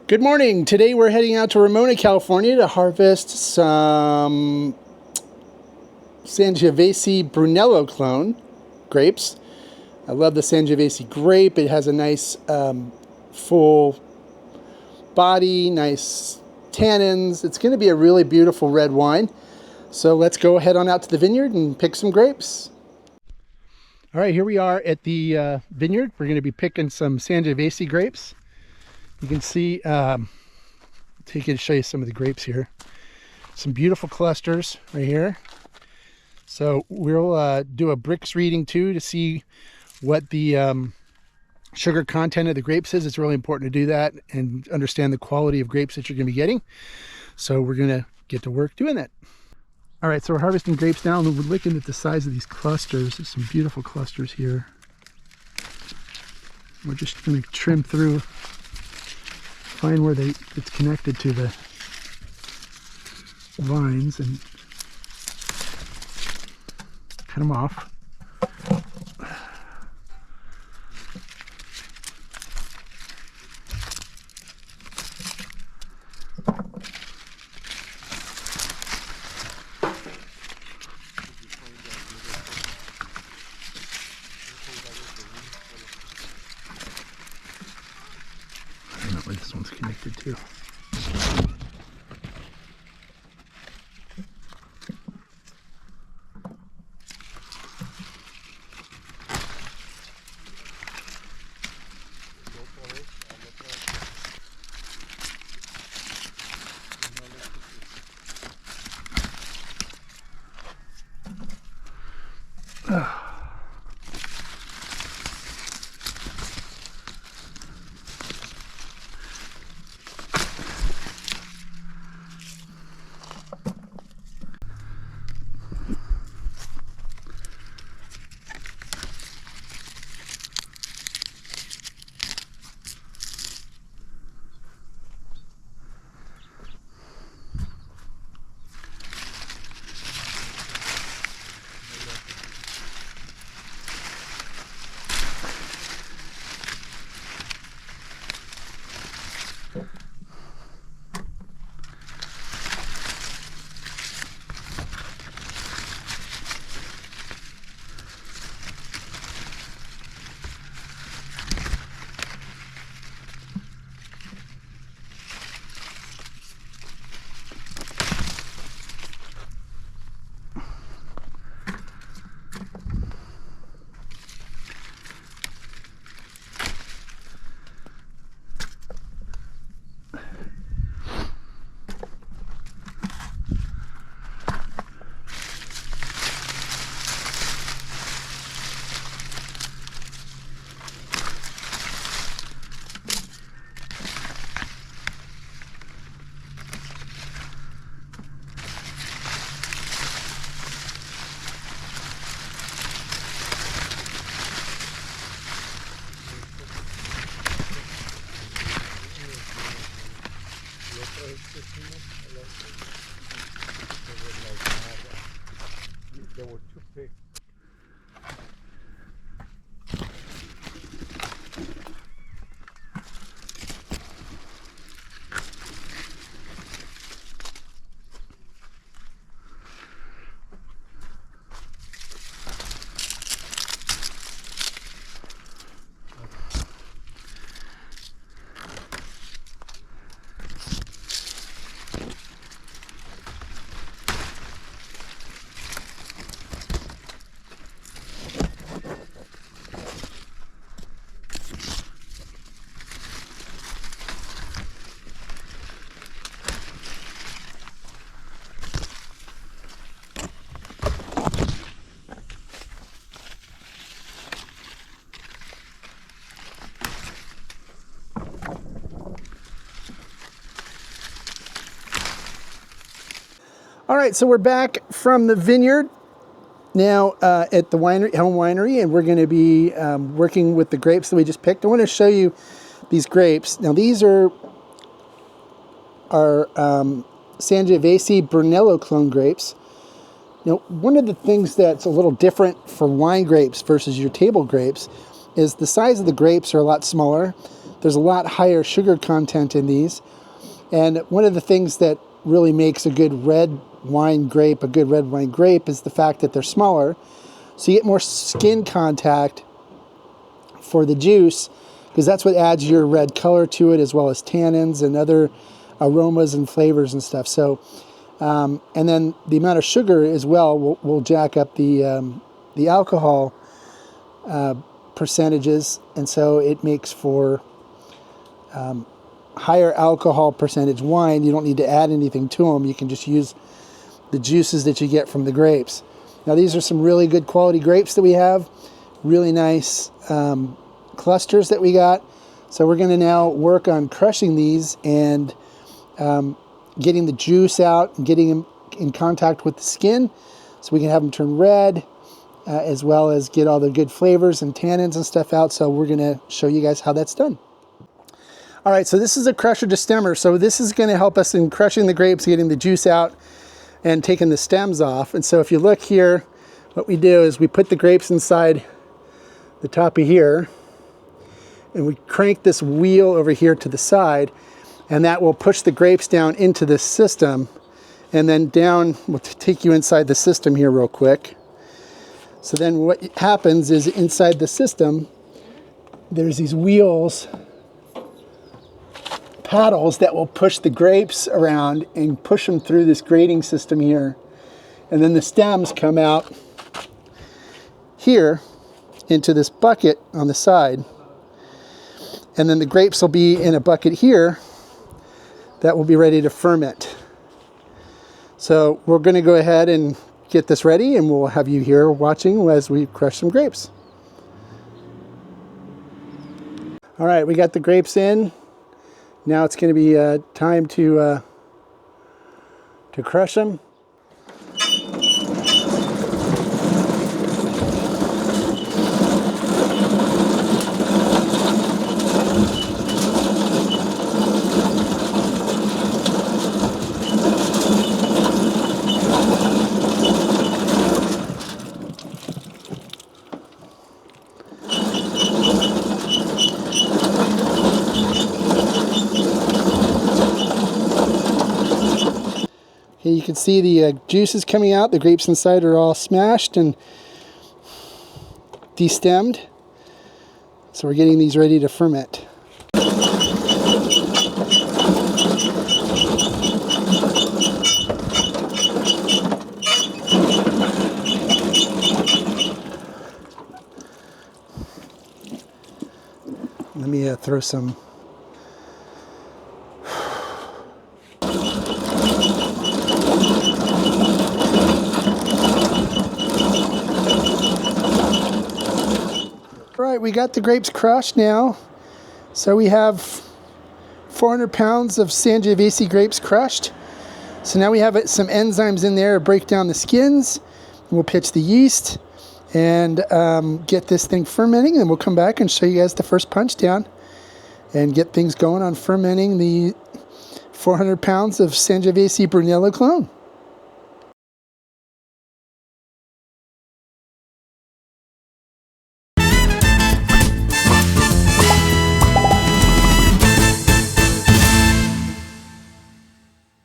Good morning. Today we're heading out to Ramona, California to harvest some Sangiovese Brunello Clone grapes. I love the Sangiovese grape. It has a nice full body, nice tannins. It's going to be a really beautiful red wine. So let's go head on out to the vineyard and pick some grapes. All right, here we are at the vineyard. We're going to be picking some Sangiovese grapes. You can see, take it to show you some of the grapes here. Some beautiful clusters right here. So we'll do a Brix reading too to see what the sugar content of the grapes is. It's really important to do that and understand the quality of grapes that you're going to be getting. So we're going to get to work doing that. All right, so we're harvesting grapes now, and we're looking at the size of these clusters. There's some beautiful clusters here. We're just going to trim through, find where it's connected to the vines and cut them off. I don't know where this one's connected to. They were too big. All right, so we're back from the vineyard now at the home winery, and we're going to be working with the grapes that we just picked. I want to show you these grapes. Now, these are Sangiovese Brunello Clone grapes. Now, one of the things that's a little different for wine grapes versus your table grapes is the size of the grapes are a lot smaller. there's a lot higher sugar content in these. And one of the things that really makes a good red wine grape is the fact that they're smaller. So you get more skin contact for the juice, because that's what adds your red color to it, as well as tannins and other aromas and flavors and stuff. So, and then the amount of sugar as well will jack up the alcohol percentages, and so it makes for higher alcohol percentage wine. You don't need to add anything to them. You can just use the juices that you get from the grapes. Now these are some really good quality grapes that we have. Really nice clusters that we got. So we're going to now work on crushing these and getting the juice out and getting them in contact with the skin so we can have them turn red, as well as get all the good flavors and tannins and stuff out. So we're going to show you guys how that's done. All right, so this is a crusher destemmer. So this is going to help us in crushing the grapes, getting the juice out and taking the stems off. And so if you look here, what we do is we put the grapes inside the top of here, and we crank this wheel over here to the side, and that will push the grapes down into this system. And then down, we'll take you inside the system here real quick. So then what happens is inside the system, there's these wheels, paddles that will push the grapes around and push them through this grading system here. And then the stems come out here into this bucket on the side. And then the grapes will be in a bucket here that will be ready to ferment. So we're going to go ahead and get this ready, and we'll have you here watching as we crush some grapes. All right, we got the grapes in. Now it's going to be time to crush them. You can see the juices coming out. The grapes inside are all smashed and destemmed. So we're getting these ready to ferment. Let me throw some. All right, we got the grapes crushed now. So we have 400 pounds of Sangiovese grapes crushed. So now we have some enzymes in there to break down the skins. We'll pitch the yeast and get this thing fermenting, and we'll come back and show you guys the first punch down and get things going on fermenting the 400 pounds of Sangiovese Brunello Clone.